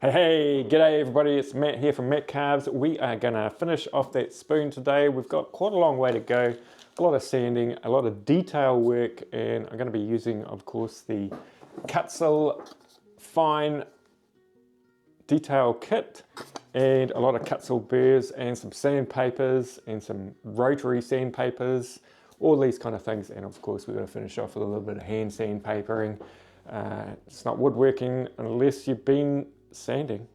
Hey, g'day everybody, it's Matt here from Matt Carves. We are gonna finish off that spoon today. We've got quite a long way to go, a lot of sanding, a lot of detail work, and I'm gonna be using, of course, the Kutzall Fine Detail Kit, and a lot of Kutzall burrs, and some sandpapers, and some Rotary sandpapers, all these kind of things. And of course, we're gonna finish off with a little bit of hand sandpapering. It's not woodworking unless you've been sanding.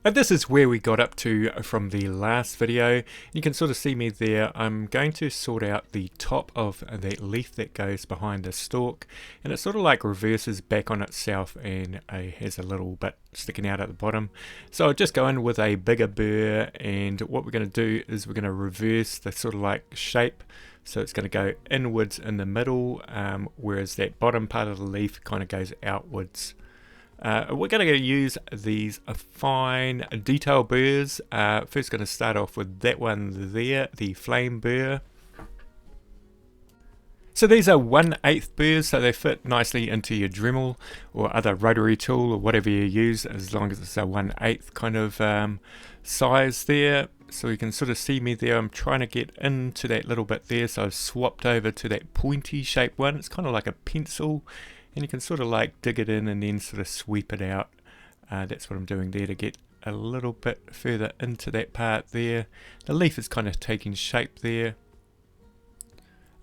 And this is where we got up to from the last video. You can sort of see me there. I'm going to sort out the top of that leaf that goes behind the stalk, and it sort of like reverses back on itself and has a little bit sticking out at the bottom. So I'll just go in with a bigger burr, and what we're going to do is we're going to reverse the sort of like shape. So it's going to go inwards in the middle, whereas that bottom part of the leaf kind of goes outwards. We're going to use these fine detail burrs. First going to start off with that one there, the flame burr. So these are 1/8 burrs, so they fit nicely into your Dremel or other rotary tool or whatever you use, as long as it's a 1/8 kind of size there. So you can sort of see me there. I'm trying to get into that little bit there, so I've swapped over to that pointy shaped one. It's kind of like a pencil, and you can sort of like dig it in and then sort of sweep it out. That's what I'm doing there to get a little bit further into that part there. The leaf is kind of taking shape there.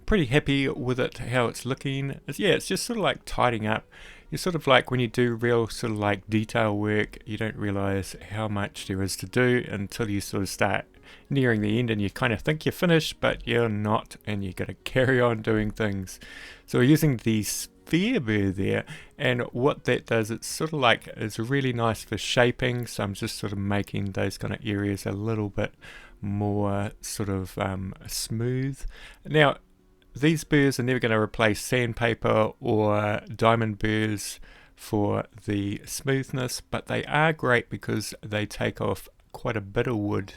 Pretty happy with it, how it's looking. It's just sort of like tidying up. You're sort of like when you do real sort of like detail work, you don't realize how much there is to do until you sort of start nearing the end and you kind of think you're finished, but you're not, and you got to carry on doing things. So we're using the sphere burr there, and what that does, it's sort of like, it's really nice for shaping. So I'm just sort of making those kind of areas a little bit more sort of smooth. Now, these burrs are never going to replace sandpaper or diamond burrs for the smoothness, but they are great because they take off quite a bit of wood,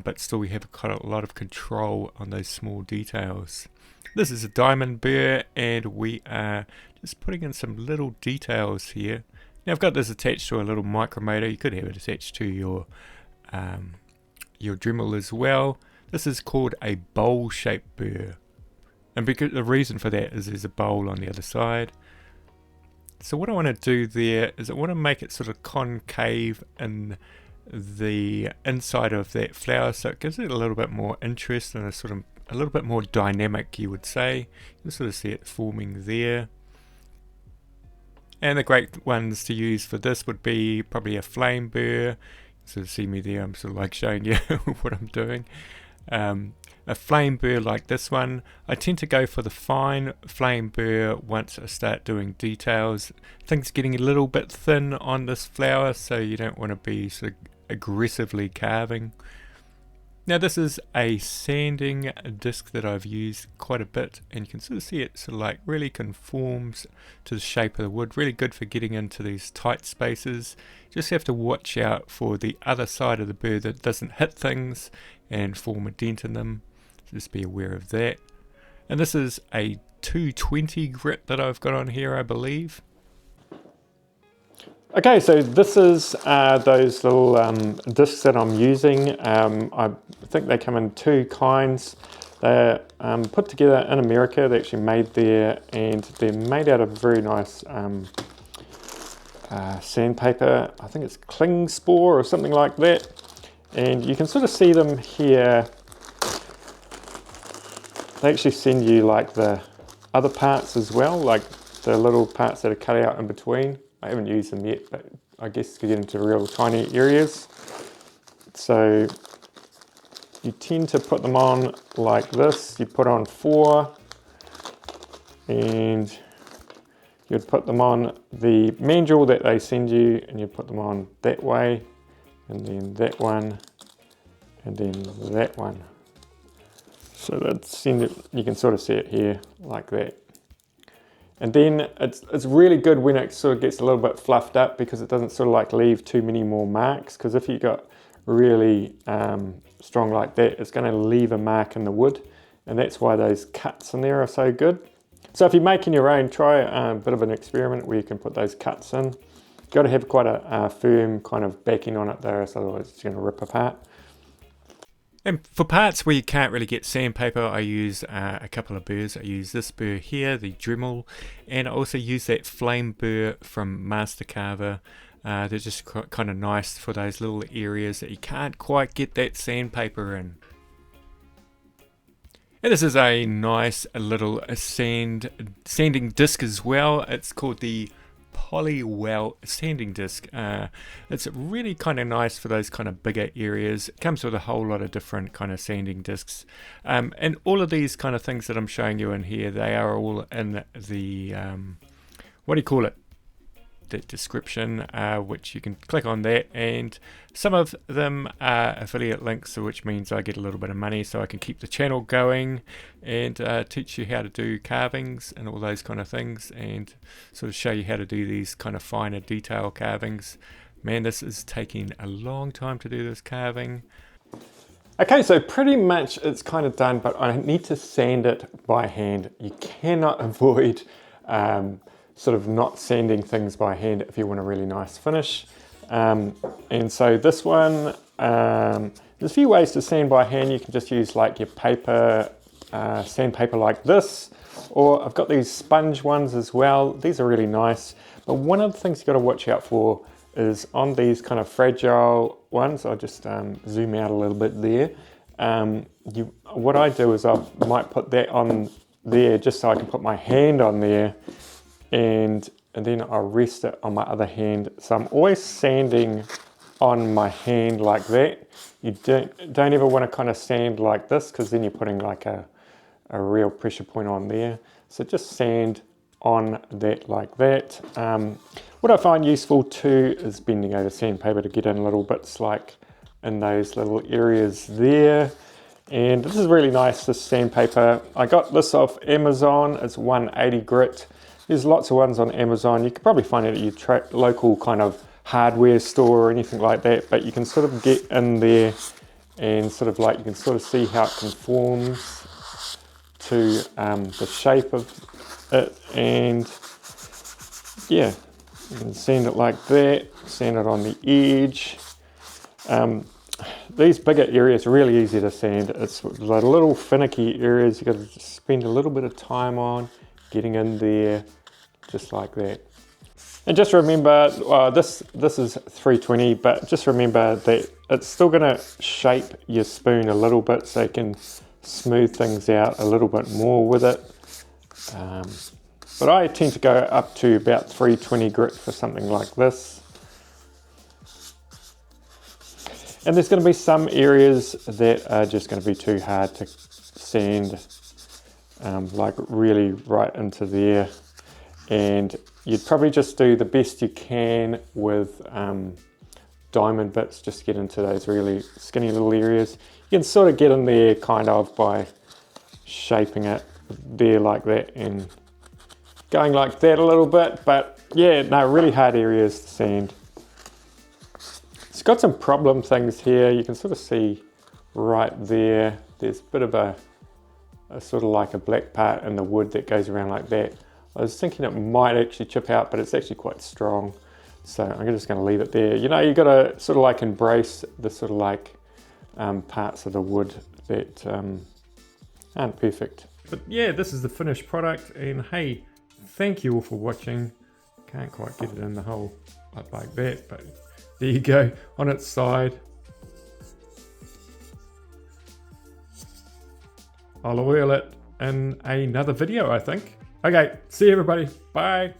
but still we have quite a lot of control on those small details. This is a diamond burr, and we are just putting in some little details here. Now I've got this attached to a little micrometer. You could have it attached to your Dremel as well. This is called a bowl-shaped burr. And because the reason for that is there's a bowl on the other side. So what I want to do there is I want to make it sort of concave in the inside of that flower, so it gives it a little bit more interest and a little bit more dynamic, you would say. You can sort of see it forming there. And the great ones to use for this would be probably a flame burr. So see me there, I'm sort of like showing you what I'm doing. A flame burr like this one. I tend to go for the fine flame burr once I start doing details. Things getting a little bit thin on this flower, so you don't want to be sort of aggressively carving. Now this is a sanding disc that I've used quite a bit, and you can sort of see it sort of like really conforms to the shape of the wood. Really good for getting into these tight spaces. Just have to watch out for the other side of the burr that doesn't hit things and form a dent in them. Just be aware of that. And this is a 220 grit that I've got on here, I believe. Okay, so this is those little discs that I'm using. I think they come in two kinds. They're put together in America. They're actually made there, and they're made out of very nice sandpaper. I think it's cling spore or something like that. And you can sort of see them here. They actually send you like the other parts as well, like the little parts that are cut out in between. I haven't used them yet, but I guess to get into real tiny areas. So you tend to put them on like this. You put on 4, and you'd put them on the mandrel that they send you, and you put them on that way, and then that one, and then that one. So that's, you can sort of see it here like that. And then it's really good when it sort of gets a little bit fluffed up, because it doesn't sort of like leave too many more marks. Because if you got really strong like that, it's going to leave a mark in the wood, and that's why those cuts in there are so good. So if you're making your own, try a bit of an experiment where you can put those cuts in. Got to have quite a firm kind of backing on it though, so otherwise it's going to rip apart. And for parts where you can't really get sandpaper, I use a couple of burrs. I use this burr here, the Dremel, and I also use that flame burr from Master Carver. They're just kind of nice for those little areas that you can't quite get that sandpaper in. And this is a nice little sanding disc as well. It's called the POLIWELL sanding disc. It's really kind of nice for those kind of bigger areas. It comes with a whole lot of different kind of sanding discs, and all of these kind of things that I'm showing you in here, they are all in the what do you call it, the description, which you can click on that, and some of them are affiliate links, which means I get a little bit of money so I can keep the channel going and teach you how to do carvings and all those kind of things, and sort of show you how to do these kind of finer detail carvings. Man, this is taking a long time to do this carving. Okay, so pretty much it's kind of done, but I need to sand it by hand. You cannot avoid sort of not sanding things by hand if you want a really nice finish. And so this one, there's a few ways to sand by hand. You can just use like your paper, sandpaper like this, or I've got these sponge ones as well. These are really nice, but one of the things you've got to watch out for is on these kind of fragile ones. I'll just zoom out a little bit there. What I do is I might put that on there just so I can put my hand on there, and then I'll rest it on my other hand. So I'm always sanding on my hand like that. You don't ever want to kind of sand like this, because then you're putting like a real pressure point on there. So just sand on that like that. What I find useful too is bending over sandpaper to get in little bits like in those little areas there. And this is really nice, this sandpaper. I got this off Amazon. It's 180 grit. There's lots of ones on Amazon. You could probably find it at your local kind of hardware store or anything like that, but you can sort of get in there and sort of like, you can sort of see how it conforms to the shape of it. And yeah, you can sand it like that, sand it on the edge. These bigger areas are really easy to sand. It's the little finicky areas you've got to spend a little bit of time on getting in there, just like that. And just remember, this is 320, but just remember that it's still going to shape your spoon a little bit, so you can smooth things out a little bit more with it. But I tend to go up to about 320 grit for something like this. And there's going to be some areas that are just going to be too hard to sand, like really right into there. And you'd probably just do the best you can with diamond bits, just to get into those really skinny little areas. You can sort of get in there kind of by shaping it there like that and going like that a little bit. But yeah, no, really hard areas to sand. It's got some problem things here. You can sort of see right there. There's a bit of a sort of like a black part in the wood that goes around like that. I was thinking it might actually chip out, but it's actually quite strong. So I'm just going to leave it there. You know, you've got to sort of like embrace the sort of like parts of the wood that aren't perfect. But yeah, this is the finished product, and hey, thank you all for watching. Can't quite get it in the hole up like that, but there you go on its side. I'll oil it in another video, I think. Okay, see you everybody. Bye.